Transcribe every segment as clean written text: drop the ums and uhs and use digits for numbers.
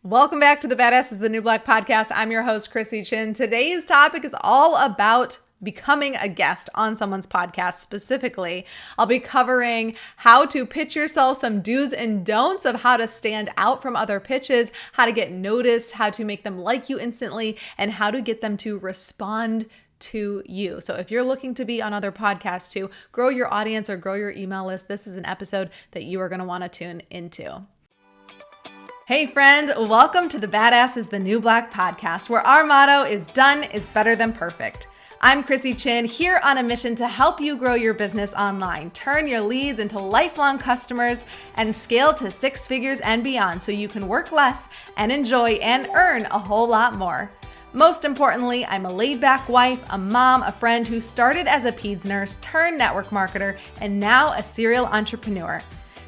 Welcome back to the Badass is the New Black podcast. I'm your host, Chrissy Chin. Today's topic is all about becoming a guest on someone's podcast. Specifically, I'll be covering how to pitch yourself, some do's and don'ts of how to stand out from other pitches, how to get noticed, how to make them like you instantly, and how to get them to respond to you. So if you're looking to be on other podcasts to grow your audience or grow your email list, this is an episode that you are going to want to tune into. Hey friend, welcome to the Badass is the New Black podcast, where our motto is done is better than perfect. I'm Chrissy Chin, here on a mission to help you grow your business online, turn your leads into lifelong customers, and scale to six figures and beyond so you can work less and enjoy and earn a whole lot more. Most importantly, I'm a laid-back wife, a mom, a friend who started as a peds nurse, turned network marketer, and now a serial entrepreneur.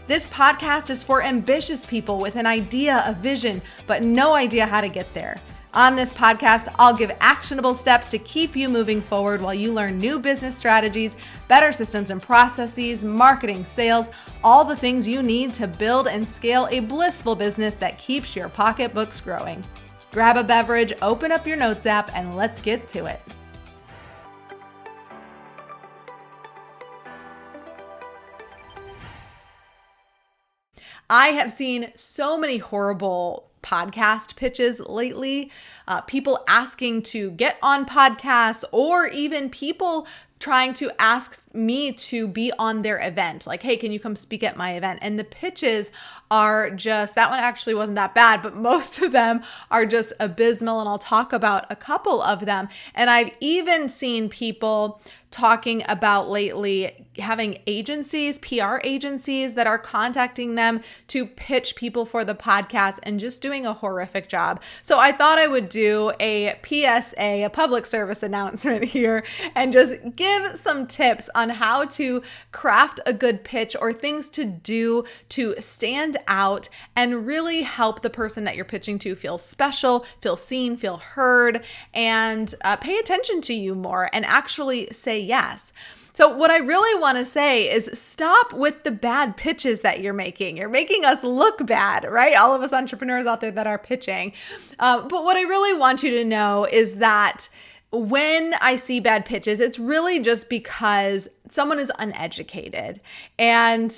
This podcast is for ambitious people with an idea, a vision, but no idea how to get there. On this podcast, I'll give actionable steps to keep you moving forward while you learn new business strategies, better systems and processes, marketing, sales, all the things you need to build and scale a blissful business that keeps your pocketbooks growing. Grab a beverage, open up your notes app, and let's get to it. I have seen so many horrible podcast pitches lately, people asking to get on podcasts, or even people trying to ask me to be on their event. Like, hey, can you come speak at my event? And the pitches are just, that one actually wasn't that bad, but most of them are just abysmal. And I'll talk about a couple of them. And I've even seen people talking about lately having agencies, PR agencies that are contacting them to pitch people for the podcast and just doing a horrific job. So I thought I would do a PSA, a public service announcement here, and just give some tips on how to craft a good pitch or things to do to stand out and really help the person that you're pitching to feel special, feel seen, feel heard, and pay attention to you more and actually say yes. So what I really want to say is stop with the bad pitches that you're making. You're making us look bad, right? All of us entrepreneurs out there that are pitching. But what I really want you to know is that when I see bad pitches, it's really just because someone is uneducated and,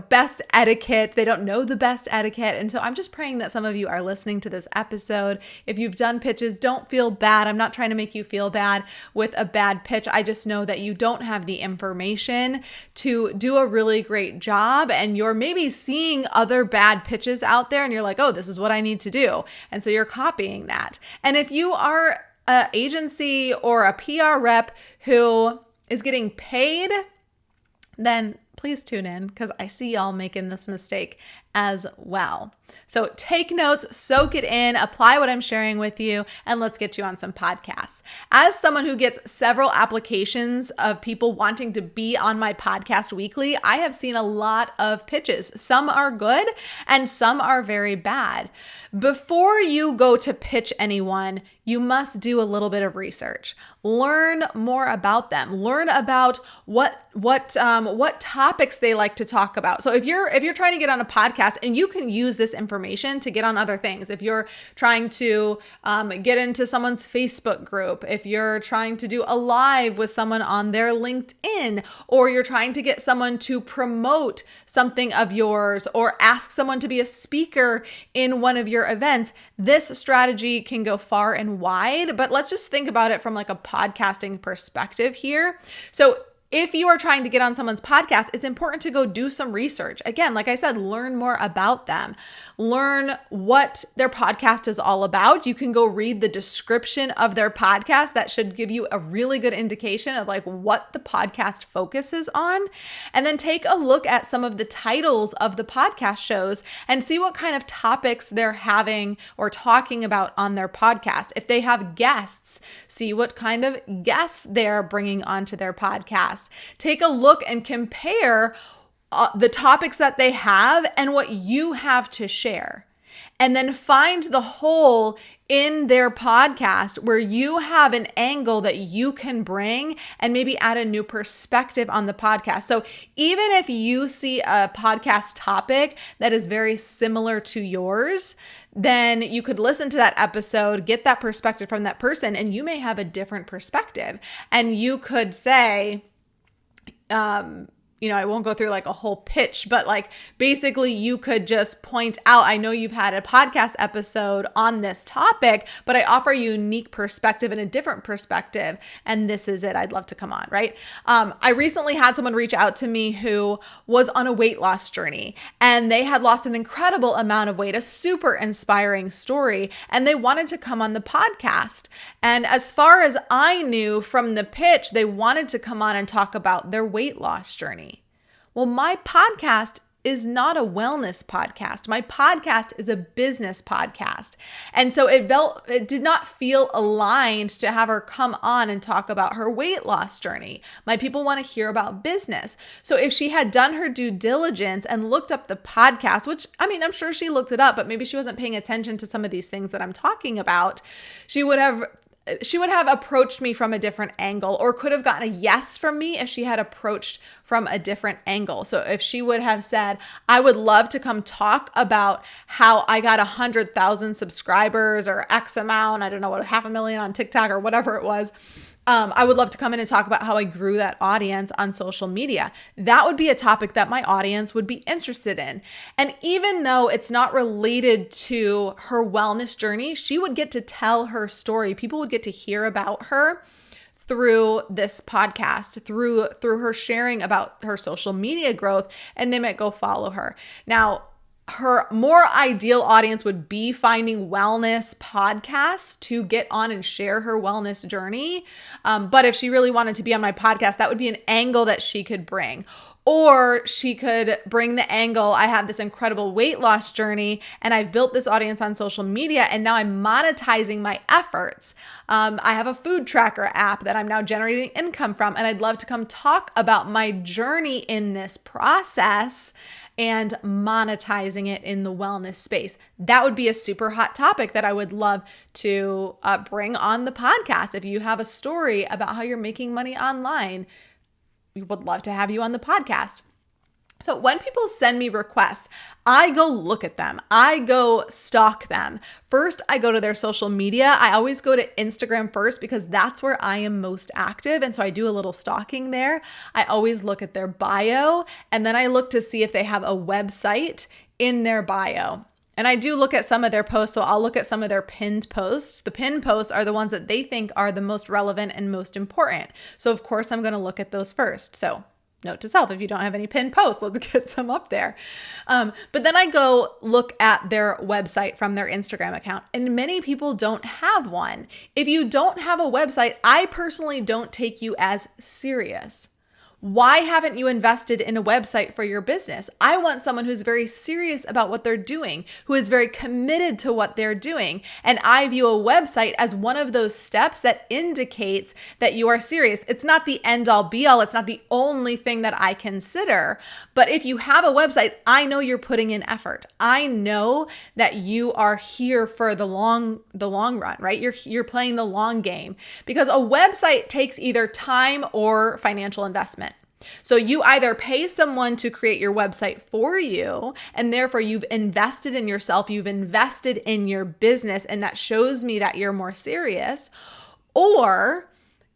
best etiquette, they don't know the best etiquette. And so I'm just praying that some of you are listening to this episode. If you've done pitches, don't feel bad. I'm not trying to make you feel bad with a bad pitch. I just know that you don't have the information to do a really great job. And you're maybe seeing other bad pitches out there and you're like, oh, this is what I need to do. And so you're copying that. And if you are an agency or a PR rep who is getting paid, then please tune in because I see y'all making this mistake as well. So take notes, soak it in, apply what I'm sharing with you, and let's get you on some podcasts. As someone who gets several applications of people wanting to be on my podcast weekly, I have seen a lot of pitches. Some are good and some are very bad. Before you go to pitch anyone, you must do a little bit of research. Learn more about them. Learn about what topics they like to talk about. So if you're trying to get on a podcast, and you can use this information to get on other things. If you're trying to get into someone's Facebook group, if you're trying to do a live with someone on their LinkedIn, or you're trying to get someone to promote something of yours, or ask someone to be a speaker in one of your events, this strategy can go far and wide. But let's just think about it from like a podcasting perspective here. So if you are trying to get on someone's podcast, it's important to go do some research. Again, like I said, learn more about them. Learn what their podcast is all about. You can go read the description of their podcast. That should give you a really good indication of like what the podcast focuses on. And then take a look at some of the titles of the podcast shows and see what kind of topics they're having or talking about on their podcast. If they have guests, see what kind of guests they're bringing onto their podcast. Take a look and compare the topics that they have and what you have to share. and then find the hole in their podcast where you have an angle that you can bring and maybe add a new perspective on the podcast. So even if you see a podcast topic that is very similar to yours, then you could listen to that episode, get that perspective from that person, and you may have a different perspective. And you could say, I won't go through like a whole pitch, but like basically you could just point out, I know you've had a podcast episode on this topic, but I offer a unique perspective and a different perspective. And this is it. I'd love to come on, right? I recently had someone reach out to me who was on a weight loss journey and they had lost an incredible amount of weight, a super inspiring story, and they wanted to come on the podcast. And as far as I knew from the pitch, they wanted to come on and talk about their weight loss journey. Well, my podcast is not a wellness podcast. My podcast is a business podcast. And so it did not feel aligned to have her come on and talk about her weight loss journey. My people want to hear about business. So if she had done her due diligence and looked up the podcast, which I'm sure she looked it up, but maybe she wasn't paying attention to some of these things that I'm talking about, she would have approached me from a different angle, or could have gotten a yes from me if she had approached from a different angle. So if she would have said, I would love to come talk about how I got 100,000 subscribers or X amount, I don't know what, 500,000 on TikTok or whatever it was. I would love to come in and talk about how I grew that audience on social media. That would be a topic that my audience would be interested in. And even though it's not related to her wellness journey, she would get to tell her story. People would get to hear about her through this podcast, through her sharing about her social media growth, and they might go follow her. Now, her more ideal audience would be finding wellness podcasts to get on and share her wellness journey. But if she really wanted to be on my podcast, that would be an angle that she could bring. Or she could bring the angle, I have this incredible weight loss journey and I've built this audience on social media and now I'm monetizing my efforts. I have a food tracker app that I'm now generating income from, and I'd love to come talk about my journey in this process and monetizing it in the wellness space. That would be a super hot topic that I would love to bring on the podcast. If you have a story about how you're making money online, we would love to have you on the podcast. So when people send me requests, I go look at them. I go stalk them. First, I go to their social media. I always go to Instagram first because that's where I am most active. And so I do a little stalking there. I always look at their bio, and then I look to see if they have a website in their bio. And I do look at some of their posts, so I'll look at some of their pinned posts. The pinned posts are the ones that they think are the most relevant and most important. So of course, I'm going to look at those first. So note to self, if you don't have any pinned posts, let's get some up there. But then I go look at their website from their Instagram account, and many people don't have one. If you don't have a website, I personally don't take you as serious. Why haven't you invested in a website for your business? I want someone who's very serious about what they're doing, who is very committed to what they're doing. And I view a website as one of those steps that indicates that you are serious. It's not the end all be all. It's not the only thing that I consider. But if you have a website, I know you're putting in effort. I know that you are here for the long run, right? You're playing the long game, because a website takes either time or financial investment. So you either pay someone to create your website for you, and therefore you've invested in yourself, you've invested in your business, and that shows me that you're more serious, or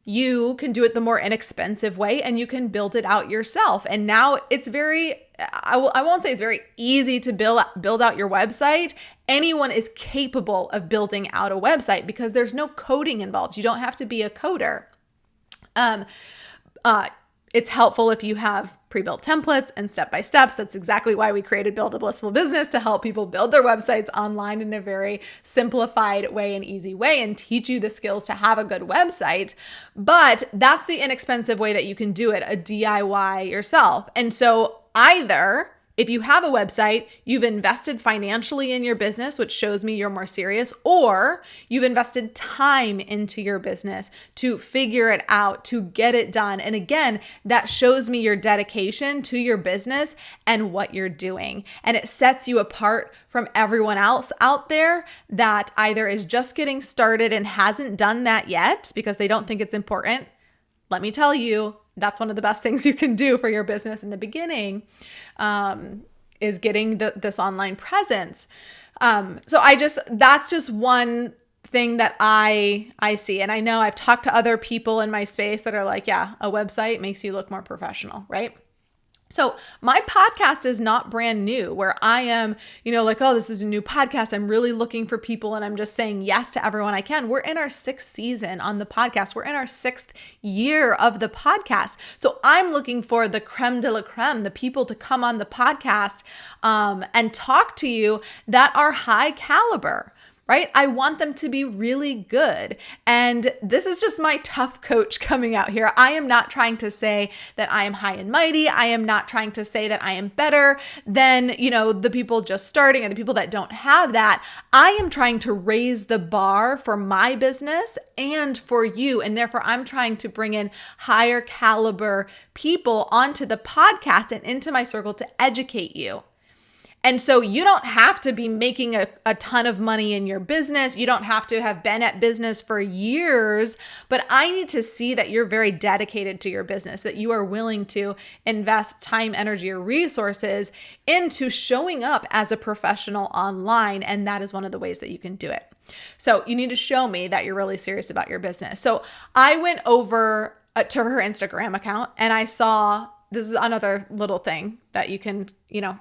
you can do it the more inexpensive way and you can build it out yourself. And now it's I won't say it's very easy to build out your website. Anyone is capable of building out a website because there's no coding involved. You don't have to be a coder. It's helpful if you have pre-built templates and step-by-steps. That's exactly why we created Build a Blissful Business, to help people build their websites online in a very simplified way and easy way, and teach you the skills to have a good website. But that's the inexpensive way that you can do it, a DIY yourself. And so either If you have a website, you've invested financially in your business, which shows me you're more serious, or you've invested time into your business to figure it out, to get it done. And again, that shows me your dedication to your business and what you're doing. And it sets you apart from everyone else out there that either is just getting started and hasn't done that yet because they don't think it's important. Let me tell you, that's one of the best things you can do for your business in the beginning, is getting this online presence. That's just one thing that I see. And I know I've talked to other people in my space that are like, yeah, a website makes you look more professional, right? So my podcast is not brand new where I am, like, oh, this is a new podcast. I'm really looking for people and I'm just saying yes to everyone I can. We're in our 6th season on the podcast. We're in our 6th year of the podcast. So I'm looking for the creme de la creme, the people to come on the podcast and talk to you that are high caliber. Right? I want them to be really good. And this is just my tough coach coming out here. I am not trying to say that I am high and mighty. I am not trying to say that I am better than, the people just starting or the people that don't have that. I am trying to raise the bar for my business and for you. And therefore, I'm trying to bring in higher caliber people onto the podcast and into my circle to educate you. And so you don't have to be making a ton of money in your business. You don't have to have been at business for years, but I need to see that you're very dedicated to your business, that you are willing to invest time, energy, or resources into showing up as a professional online. And that is one of the ways that you can do it. So you need to show me that you're really serious about your business. So I went over to her Instagram account and I saw, this is another little thing that you can,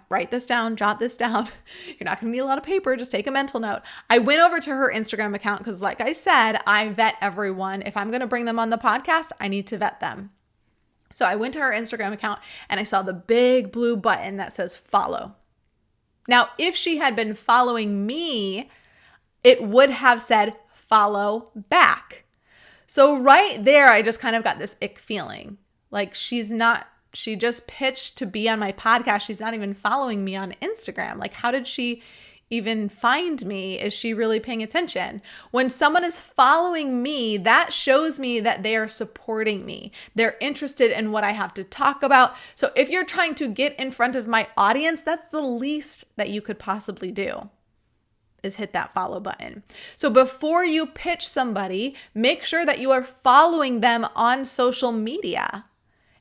write this down, jot this down. You're not going to need a lot of paper. Just take a mental note. I went over to her Instagram account because, like I said, I vet everyone. If I'm going to bring them on the podcast, I need to vet them. So I went to her Instagram account and I saw the big blue button that says follow. Now, if she had been following me, it would have said follow back. So right there, I just kind of got this ick feeling. Like she just pitched to be on my podcast. She's not even following me on Instagram. Like, how did she even find me? Is she really paying attention? When someone is following me, that shows me that they are supporting me. They're interested in what I have to talk about. So if you're trying to get in front of my audience, that's the least that you could possibly do, is hit that follow button. So before you pitch somebody, make sure that you are following them on social media.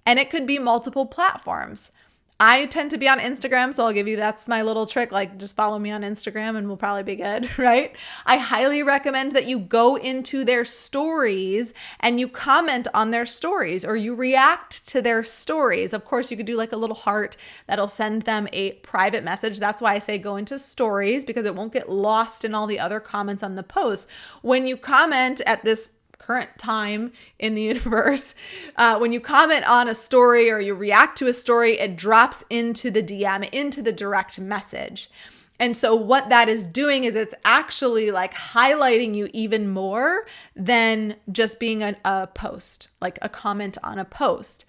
And it could be multiple platforms. I tend to be on Instagram, so I'll give you, that's my little trick. Like, just follow me on Instagram and we'll probably be good, right? I highly recommend that you go into their stories and you comment on their stories or you react to their stories. Of course, you could do like a little heart that'll send them a private message. That's why I say go into stories, because it won't get lost in all the other comments on the post. When you comment at this current time in the universe, when you comment on a story or you react to a story, it drops into the DM, into the direct message. And so what that is doing is it's actually like highlighting you even more than just being a post, like a comment on a post.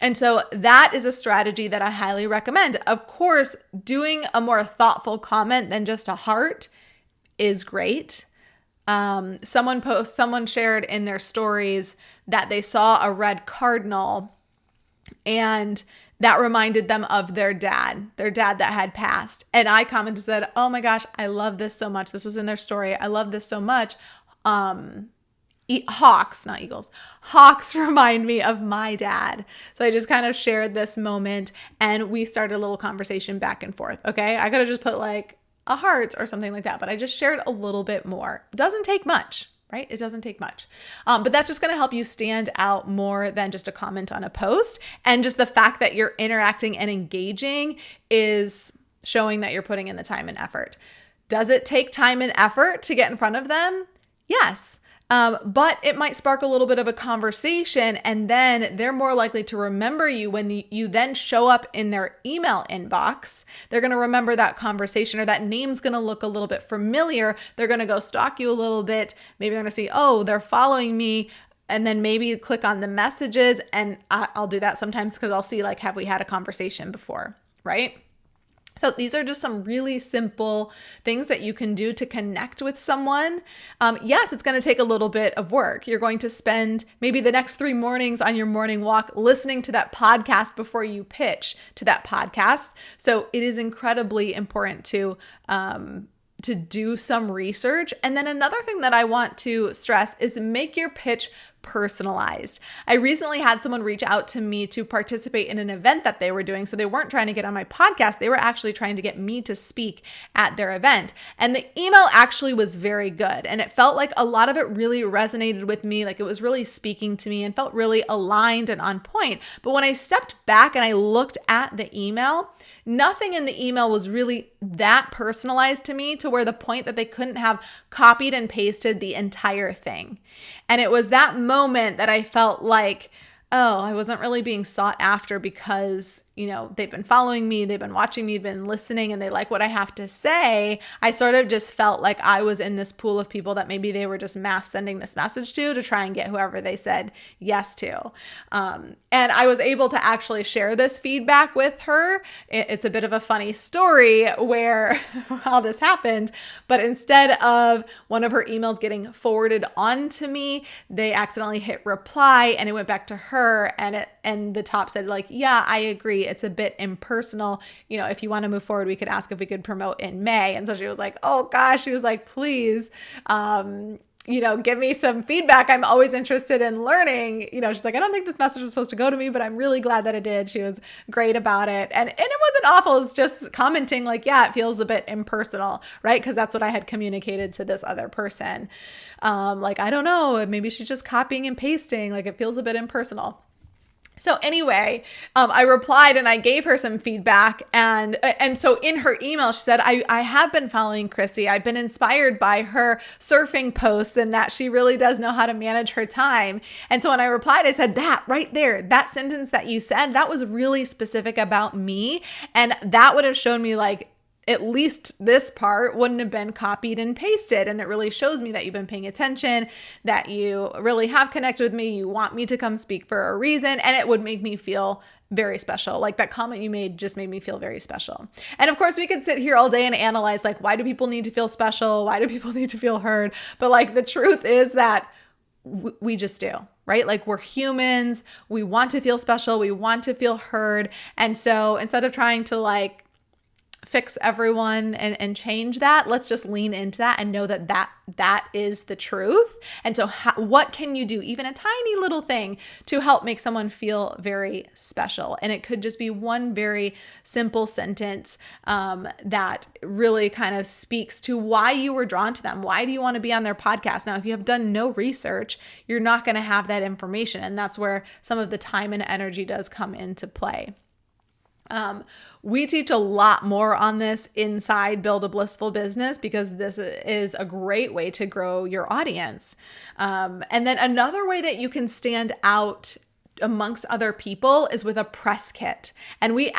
And so that is a strategy that I highly recommend. Of course, doing a more thoughtful comment than just a heart is great. Someone shared in their stories that they saw a red cardinal and that reminded them of their dad that had passed. And I commented, said, oh my gosh, I love this so much. This was in their story. I love this so much. Hawks, not eagles. Hawks remind me of my dad. So I just kind of shared this moment and we started a little conversation back and forth. Okay. I could have just put like a heart or something like that, but I just shared a little bit more. It doesn't take much, right? It doesn't take much. But that's just going to help you stand out more than just a comment on a post. And just the fact that you're interacting and engaging is showing that you're putting in the time and effort. Does it take time and effort to get in front of them? Yes. But it might spark a little bit of a conversation, and then they're more likely to remember you when you then show up in their email inbox. They're going to remember that conversation, or that name's going to look a little bit familiar. They're going to go stalk you a little bit. Maybe they're going to see, oh, they're following me. And then maybe click on the messages, and I'll do that sometimes because I'll see like, have we had a conversation before, right? So these are just some really simple things that you can do to connect with someone. Yes, it's going to take a little bit of work. You're going to spend maybe the next 3 mornings on your morning walk listening to that podcast before you pitch to that podcast. So it is incredibly important to do some research. And then another thing that I want to stress is make your pitch personalized. I recently had someone reach out to me to participate in an event that they were doing. So they weren't trying to get on my podcast. They were actually trying to get me to speak at their event. And the email actually was very good. And it felt like a lot of it really resonated with me. Like it was really speaking to me and felt really aligned and on point. But when I stepped back and I looked at the email, nothing in the email was really that personalized to me to where the point that they couldn't have copied and pasted the entire thing. And it was that moment that I felt like, oh, I wasn't really being sought after because, they've been following me, they've been watching me, they've been listening, and they like what I have to say. I sort of just felt like I was in this pool of people that maybe they were just mass sending this message to try and get whoever they said yes to. And I was able to actually share this feedback with her. It's a bit of a funny story where how this happened, but instead of one of her emails getting forwarded on to me, they accidentally hit reply and it went back to her, and the top said like, yeah, I agree. It's a bit impersonal. If you want to move forward, we could ask if we could promote in May. And so she was like, oh gosh, she was like, please, give me some feedback. I'm always interested in learning. She's like, I don't think this message was supposed to go to me, but I'm really glad that it did. She was great about it. And it wasn't awful. It was just commenting like, yeah, it feels a bit impersonal, right? Because that's what I had communicated to this other person. Like, I don't know, maybe she's just copying and pasting. Like it feels a bit impersonal. So anyway, I replied and I gave her some feedback. And so in her email, she said, I have been following Chrissy. I've been inspired by her surfing posts and that she really does know how to manage her time. And so when I replied, I said, that right there, that sentence that you said, that was really specific about me. And that would have shown me like, at least this part wouldn't have been copied and pasted. And it really shows me that you've been paying attention, that you really have connected with me. You want me to come speak for a reason. And it would make me feel very special. Like that comment you made just made me feel very special. And of course we could sit here all day and analyze like, why do people need to feel special? Why do people need to feel heard? But like the truth is that we just do, right? Like we're humans. We want to feel special. We want to feel heard. And so instead of trying to like fix everyone and change that, let's just lean into that and know that is the truth. And so what can you do, even a tiny little thing, to help make someone feel very special? And it could just be one very simple sentence that really kind of speaks to why you were drawn to them. Why do you want to be on their podcast? Now, if you have done no research, you're not going to have that information. And that's where some of the time and energy does come into play. We teach a lot more on this inside Build a Blissful Business because this is a great way to grow your audience. And then another way that you can stand out amongst other people is with a press kit. And we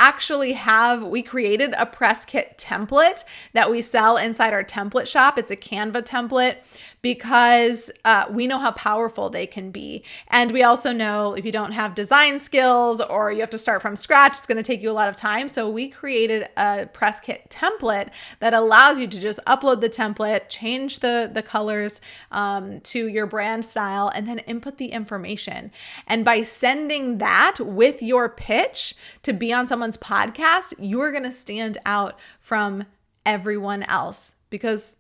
created a press kit template that we sell inside our template shop. It's a Canva template because we know how powerful they can be. And we also know if you don't have design skills or you have to start from scratch, it's going to take you a lot of time. So we created a press kit template that allows you to just upload the template, change the colors to your brand style, and then input the information. And by sending that with your pitch to be on someone's podcast, you're going to stand out from everyone else because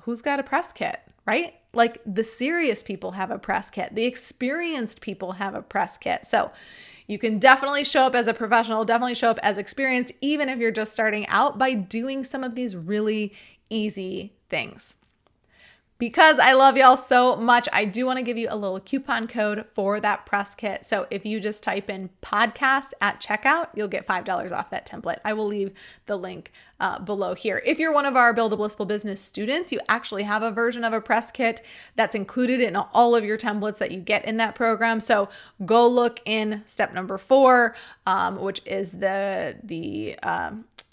who's got a press kit, right? Like the serious people have a press kit. The experienced people have a press kit. So you can definitely show up as a professional, definitely show up as experienced, even if you're just starting out, by doing some of these really easy things. Because I love y'all so much, I do want to give you a little coupon code for that press kit. So if you just type in podcast at checkout, you'll get $5 off that template. I will leave the link below here. If you're one of our Build a Blissful Business students, you actually have a version of a press kit that's included in all of your templates that you get in that program. So go look in step number 4, which is the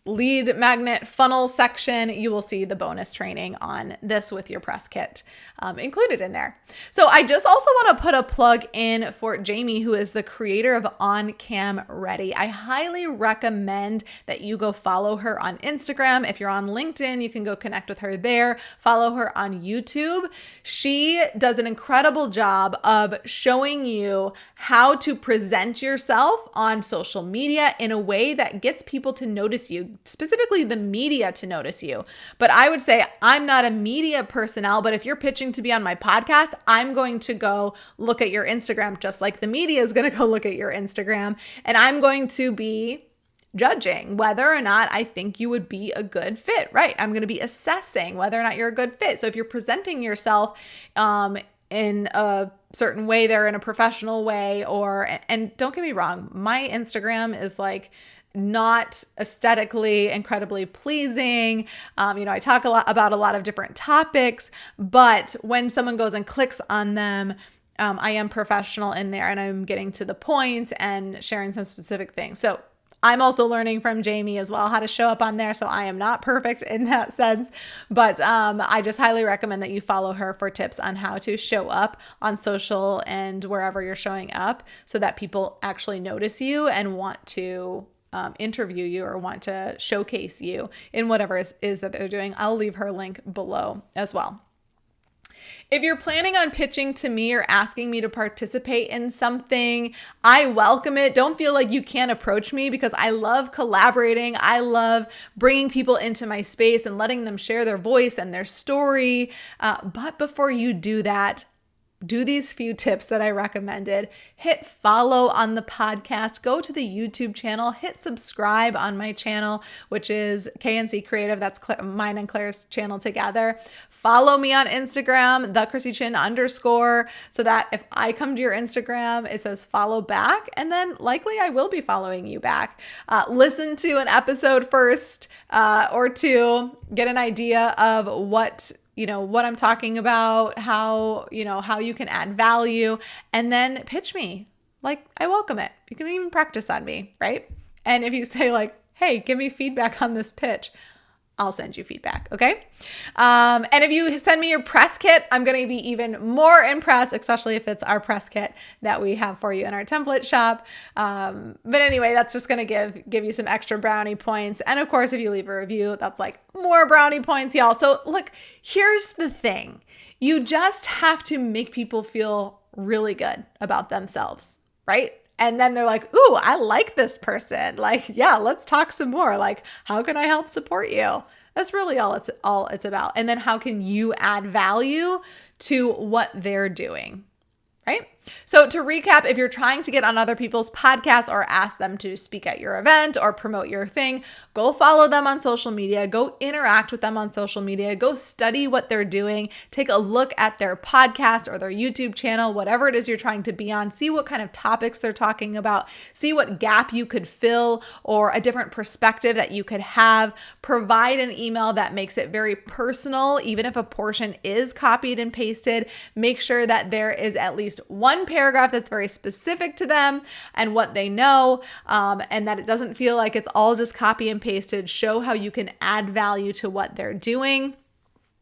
lead magnet funnel section, you will see the bonus training on this with your press kit included in there. So I just also want to put a plug in for Jamie, who is the creator of On Cam Ready. I highly recommend that you go follow her on Instagram. If you're on LinkedIn, you can go connect with her there. Follow her on YouTube. She does an incredible job of showing you how to present yourself on social media in a way that gets people to notice you, specifically the media to notice you. But I would say I'm not a media personnel, but if you're pitching to be on my podcast, I'm going to go look at your Instagram just like the media is going to go look at your Instagram. And I'm going to be judging whether or not I think you would be a good fit, right? I'm going to be assessing whether or not you're a good fit. So if you're presenting yourself in a certain way there, in a professional way, and don't get me wrong, my Instagram is like not aesthetically incredibly pleasing. I talk about a lot of different topics, but when someone goes and clicks on them, I am professional in there and I'm getting to the point and sharing some specific things. So I'm also learning from Jamie as well how to show up on there. So I am not perfect in that sense, but I just highly recommend that you follow her for tips on how to show up on social and wherever you're showing up so that people actually notice you and want to interview you or want to showcase you in whatever it is that they're doing. I'll leave her link below as well. If you're planning on pitching to me or asking me to participate in something, I welcome it. Don't feel like you can't approach me because I love collaborating. I love bringing people into my space and letting them share their voice and their story. But before you do that, do these few tips that I recommended. Hit follow on the podcast. Go to the YouTube channel. Hit subscribe on my channel, which is KNC Creative. That's mine and Claire's channel together. Follow me on Instagram, _, so that if I come to your Instagram, it says follow back, and then likely I will be following you back. Listen to an episode first or two, get an idea of what I'm talking about, how you can add value, and then pitch me. Like, I welcome it. You can even practice on me, right? And if you say like, hey, give me feedback on this pitch, I'll send you feedback, okay? And if you send me your press kit, I'm going to be even more impressed, especially if it's our press kit that we have for you in our template shop. But anyway, that's just going to give you some extra brownie points. And of course, if you leave a review, that's like more brownie points, y'all. So look, here's the thing. You just have to make people feel really good about themselves, right? And then they're like, ooh, I like this person. Like, yeah, let's talk some more. Like, how can I help support you? That's really all it's about. And then how can you add value to what they're doing, right? So to recap, if you're trying to get on other people's podcasts or ask them to speak at your event or promote your thing, go follow them on social media, go interact with them on social media, go study what they're doing, take a look at their podcast or their YouTube channel, whatever it is you're trying to be on, see what kind of topics they're talking about, see what gap you could fill or a different perspective that you could have, provide an email that makes it very personal, even if a portion is copied and pasted, make sure that there is at least one paragraph that's very specific to them and what they know, and that it doesn't feel like it's all just copy and pasted. Show how you can add value to what they're doing.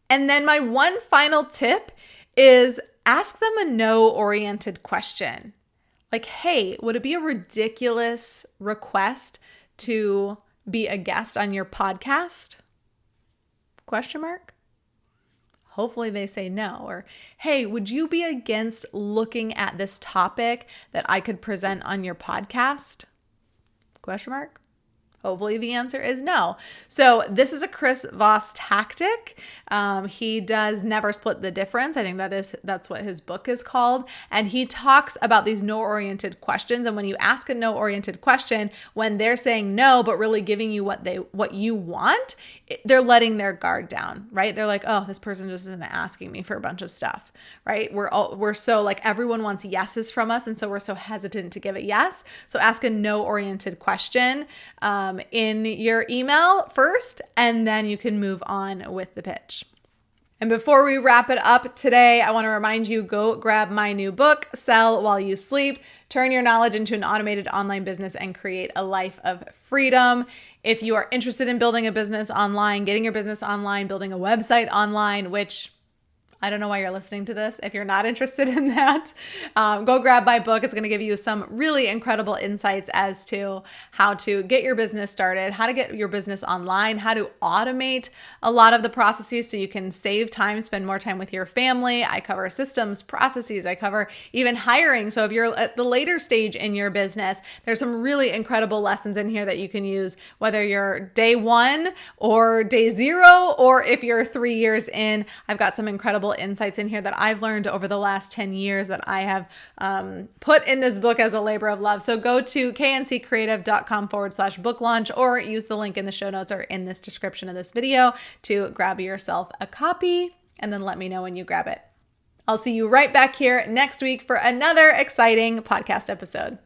And then my one final tip is ask them a no-oriented question. Like, hey, would it be a ridiculous request to be a guest on your podcast? Question mark. Hopefully they say no. Or, hey, would you be against looking at this topic that I could present on your podcast? Question mark. Hopefully the answer is no. So this is a Chris Voss tactic. He does Never Split the Difference. I think that's what his book is called. And he talks about these no-oriented questions. And when you ask a no-oriented question, when they're saying no, but really giving you what you want, they're letting their guard down, right? They're like, oh, this person just isn't asking me for a bunch of stuff, right? We're so like, everyone wants yeses from us. And so we're so hesitant to give a yes. So ask a no-oriented question in your email first, and then you can move on with the pitch. And before we wrap it up today, I want to remind you, go grab my new book, Sell While You Sleep, Turn Your Knowledge into an Automated Online Business and Create a Life of Freedom. If you are interested in building a business online, getting your business online, building a website online, which I don't know why you're listening to this. If you're not interested in that, go grab my book. It's going to give you some really incredible insights as to how to get your business started, how to get your business online, how to automate a lot of the processes so you can save time, spend more time with your family. I cover systems, processes. I cover even hiring. So if you're at the later stage in your business, there's some really incredible lessons in here that you can use, whether you're day 1 or day 0, or if you're 3 years in. I've got some incredible insights in here that I've learned over the last 10 years that I have put in this book as a labor of love. So go to kncreative.com/book launch, or use the link in the show notes or in this description of this video to grab yourself a copy, and then let me know when you grab it. I'll see you right back here next week for another exciting podcast episode.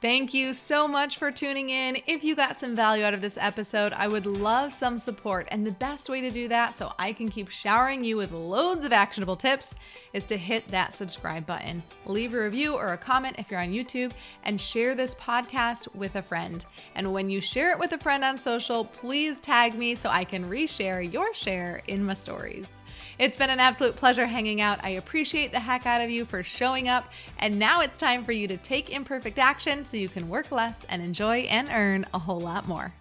Thank you so much for tuning in. If you got some value out of this episode, I would love some support. And the best way to do that, so I can keep showering you with loads of actionable tips, is to hit that subscribe button. Leave a review or a comment if you're on YouTube, and share this podcast with a friend. And when you share it with a friend on social, please tag me so I can reshare your share in my stories. It's been an absolute pleasure hanging out. I appreciate the heck out of you for showing up. And now it's time for you to take imperfect action so you can work less and enjoy and earn a whole lot more.